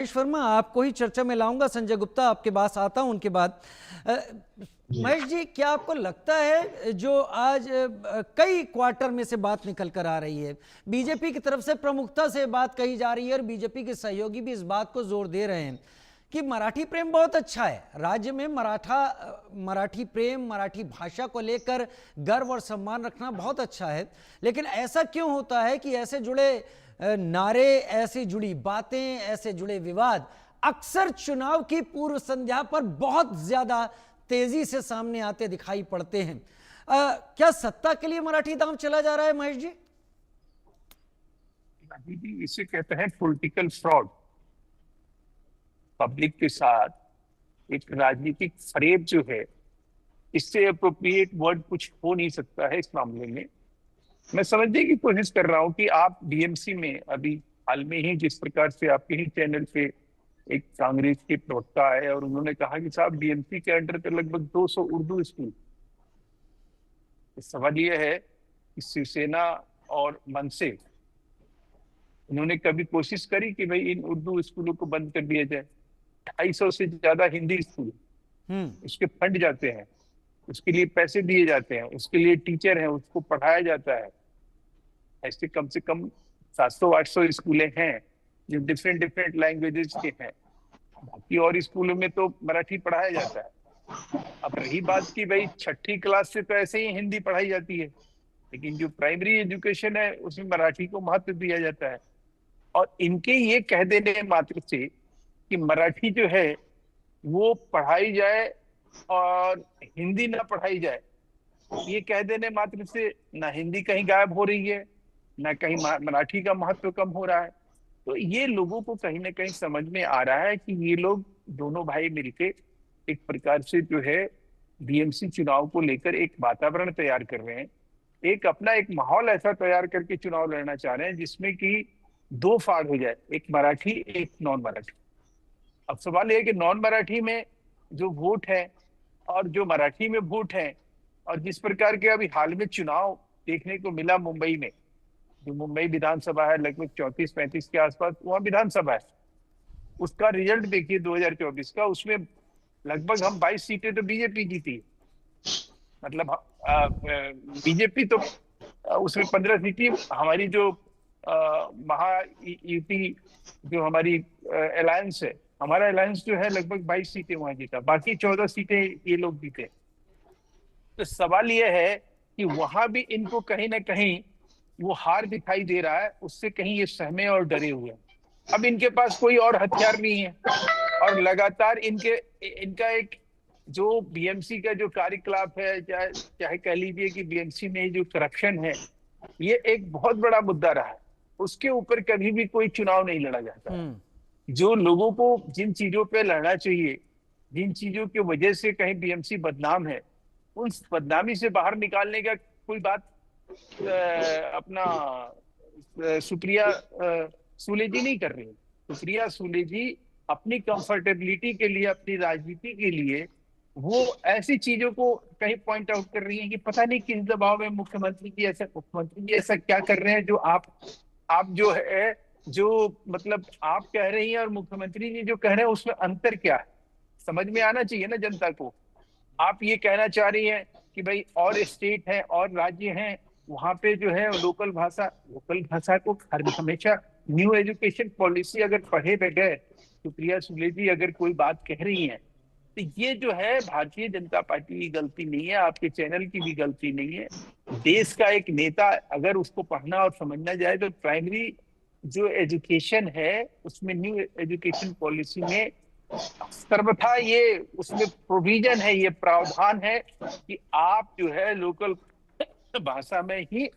महेश वर्मा, आपको ही चर्चा में लाऊंगा। संजय गुप्ता आपके पास आता हूं उनके बाद। अ, महेश जी, क्या आपको लगता है जो आज कई क्वार्टर में से बात निकल कर आ रही है, बीजेपी की तरफ से प्रमुखता से बात कही जा रही है और बीजेपी के सहयोगी भी इस बात को जोर दे रहे हैं कि मराठी प्रेम बहुत अच्छा है, राज्य में मराठी प्रेम, मराठी भाषा को लेकर गर्व और सम्मान रखना बहुत अच्छा है, लेकिन ऐसा क्यों होता है कि ऐसे जुड़े नारे, ऐसी जुड़ी बातें, ऐसे जुड़े विवाद अक्सर चुनाव की पूर्व संध्या पर बहुत ज्यादा तेजी से सामने आते दिखाई पड़ते हैं। क्या सत्ता के लिए मराठी दांव चला जा रहा है महेश जी? इसे कहते हैं पॉलिटिकल फ्रॉड। पब्लिक के साथ एक राजनीतिक फरेब जो है, इससे अप्रोप्रिएट वर्ड कुछ हो नहीं सकता है इस मामले में। मैं समझने की कोशिश कर रहा हूं कि आप बीएमसी में अभी हाल में ही जिस प्रकार से आपके ही चैनल पे एक कांग्रेस के प्रवक्ता आए और उन्होंने कहा कि साहब बीएमसी के अंडर पे लगभग 200 उर्दू स्कूल। सवाल यह है कि शिवसेना और मनसे इन्होंने कभी कोशिश करी कि भाई इन उर्दू स्कूलों को बंद कर दिया जाए? 250 से ज्यादा हिंदी स्कूल, उसके फंड जाते हैं, उसके लिए पैसे दिए जाते हैं, उसके लिए टीचर हैं, उसको पढ़ाया जाता है। ऐसे कम से कम 700-800 स्कूलें हैं जो डिफरेंट डिफरेंट लैंग्वेजेस के हैं। बाकी और स्कूलों में तो मराठी पढ़ाया जाता है। अब रही बात की भाई छठी क्लास से तो ऐसे ही हिंदी पढ़ाई जाती है, लेकिन जो प्राइमरी एजुकेशन है उसमें मराठी को महत्व दिया जाता है। और इनके ये कह देने मात्र से कि मराठी जो है वो पढ़ाई जाए और हिंदी ना पढ़ाई जाए, ये कह देने मात्र से ना हिंदी कहीं गायब हो रही है, ना कहीं मराठी का महत्व कम हो रहा है। तो ये लोगों को कहीं ना कहीं समझ में आ रहा है कि ये लोग दोनों भाई मिलके एक प्रकार से जो है बीएमसी चुनाव को लेकर एक वातावरण तैयार कर रहे हैं, एक अपना एक माहौल ऐसा तैयार करके चुनाव लड़ना चाह रहे हैं जिसमें कि दो फाड़ हो जाए, एक मराठी एक नॉन मराठी। अब सवाल यह है कि नॉन मराठी में जो वोट है और जो मराठी में वोट है, और जिस प्रकार के अभी हाल में चुनाव देखने को मिला मुंबई में, जो मुंबई विधानसभा है लगभग 34-35 के आसपास वहां विधानसभा है, उसका रिजल्ट देखिए 2024 का, उसमें लगभग हम 22 सीटें तो बीजेपी जीती। मतलब बीजेपी तो उसमें 15 सीटें, हमारी जो महा यूपी जो हमारी अलायंस है, हमारा अलायंस जो है लगभग 22 सीटें वहां जीता, बाकी 14 सीटें ये लोग जीते। तो सवाल ये है कि वहां भी इनको कहीं ना कहीं वो हार दिखाई दे रहा है, उससे कहीं ये सहमे और डरे हुए हैं। अब इनके पास कोई और हथियार नहीं है और लगातार इनका एक जो बीएमसी का जो कार्यकलाप है, चाहे चाहे कह लीजिए कि बीएमसी में जो करप्शन है, ये एक बहुत बड़ा मुद्दा रहा है। उसके ऊपर कभी भी कोई चुनाव नहीं लड़ा जाता है। जो लोगों को जिन चीजों पे लड़ना चाहिए, जिन चीजों की वजह से कहीं बीएमसी बदनाम है, उन बदनामी से बाहर निकालने का कोई बात अपना सुप्रिया सूले जी नहीं कर रही है। सुप्रिया सूले जी अपनी कंफर्टेबिलिटी के लिए, अपनी राजनीति के लिए वो ऐसी चीजों को कहीं पॉइंट आउट कर रही है कि पता नहीं किस दबाव में मुख्यमंत्री जी ऐसा क्या कर रहे हैं जो आप जो है, जो मतलब आप कह रही हैं और मुख्यमंत्री जी जो कह रहे हैं उसमें अंतर क्या है, समझ में आना चाहिए ना जनता को। आप ये कहना चाह रही हैं कि भाई और स्टेट है और राज्य हैं, वहां पे जो है लोकल भाषा को हमेशा न्यू एजुकेशन पॉलिसी अगर पढ़े बगैर सुप्रिया सुले जी अगर कोई बात कह रही हैं, तो ये जो है भारतीय जनता पार्टी की गलती नहीं है, आपके चैनल की भी गलती नहीं है। देश का एक नेता अगर उसको पढ़ना और समझना जाए तो प्राइमरी जो एजुकेशन है उसमें न्यू एजुकेशन पॉलिसी में सर्वथा ये उसमें प्रोविजन है, ये प्रावधान है कि आप जो है लोकल भाषा में ही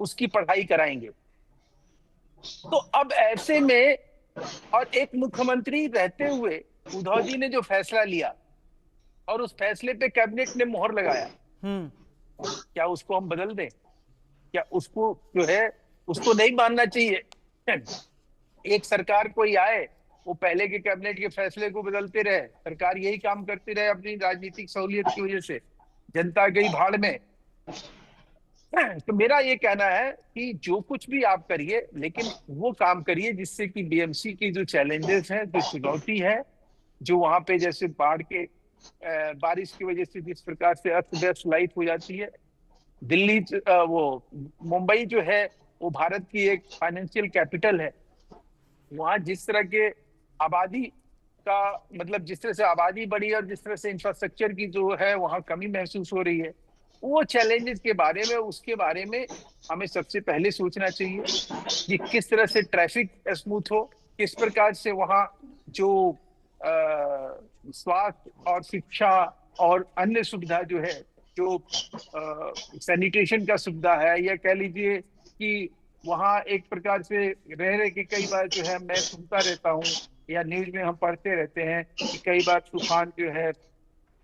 उसकी पढ़ाई कराएंगे। तो अब ऐसे में और एक मुख्यमंत्री रहते हुए उद्धव जी ने जो फैसला लिया और उस फैसले पे कैबिनेट ने मोहर लगाया, क्या उसको हम बदल दें? क्या उसको जो है उसको नहीं मानना चाहिए? एक सरकार कोई आए वो पहले के कैबिनेट के फैसले को बदलते रहे, सरकार यही काम करती रहे अपनी राजनीतिक सहूलियत की वजह से, जनता गई भाड़ में। तो मेरा ये कहना है कि जो कुछ भी आप करिए, लेकिन वो काम करिए जिससे कि बीएमसी की जो चैलेंजेस हैं, जो चुनौती है, जो वहां पे जैसे बाढ़ के बारिश की वजह से जिस प्रकार से अस्त व्यस्त लाइफ हो जाती है, दिल्ली वो मुंबई जो है वो भारत की एक फाइनेंशियल कैपिटल है। वहां जिस तरह के आबादी का मतलब जिस तरह से आबादी बढ़ी और जिस तरह से इंफ्रास्ट्रक्चर की जो है वहां कमी महसूस हो रही है, वो चैलेंजेस के बारे में, उसके बारे में हमें सबसे पहले सोचना चाहिए कि किस तरह से ट्रैफिक स्मूथ हो, किस प्रकार से वहाँ जो स्वास्थ्य और शिक्षा और अन्य सुविधा जो है, जो सैनिटेशन का सुविधा है, या कह लीजिए कि वहाँ एक प्रकार से रह रहे के कई बार जो है मैं सुनता रहता हूँ या न्यूज में हम पढ़ते रहते हैं कि कई बार तूफान जो है,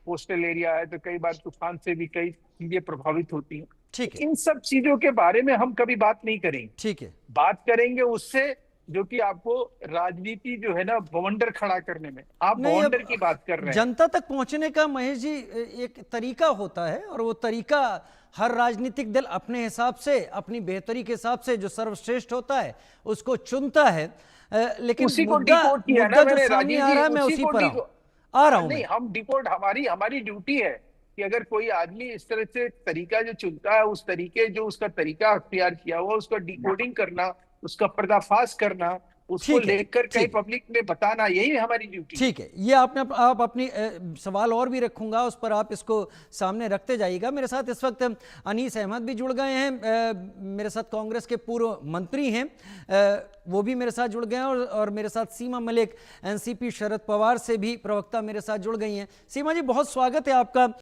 कोस्टल एरिया है तो कई बार तूफान से भी कई चीजें प्रभावित होती हैं। ठीक है, इन सब चीजों के बारे में हम कभी बात नहीं करेंगे। ठीक है। बात करेंगे उससे जो कि आपको राजनीति जो है ना बवंडर खड़ा करने में, आप नहीं, बवंडर की अब बात कर रहे हैं। जनता तक पहुंचने का महेश जी एक तरीका होता है, और वो तरीका हर राजनीतिक दल अपने हिसाब से, अपनी बेहतरी के हिसाब से जो सर्वश्रेष्ठ होता है उसको चुनता है। लेकिन उसी को मुद्दा डिकोड किया ना मुद्दा जो मैंने सामने राजीव आ जी, रहा है, मैं उसी उसी को पर आ रहा हूं नहीं, मैं। हम डिकोड, हमारी हमारी ड्यूटी है कि अगर कोई आदमी इस तरह से तरीका जो चुनता है, उस तरीके जो उसका तरीका अख्तियार किया हुआ, उसका डिकोडिंग करना, उसका पर्दाफाश करना, उसको ठीक है, लेकर कहीं ठीक है, पब्लिक में बताना, यही हमारी ड्यूटी है। ठीक है। ये आपने आप अपनी सवाल और भी रखूंगा, उस पर आप इसको सामने रखते जाइएगा। मेरे साथ इस वक्त अनीस अहमद भी जुड़ गए हैं, मेरे साथ कांग्रेस के पूर्व मंत्री हैं, वो भी मेरे साथ जुड़ गए हैं, और मेरे साथ सीमा मलिक एनसीपी शरद पवार से भी प्रवक्ता मेरे साथ जुड़ गई हैं। सीमा जी, बहुत स्वागत है आपका।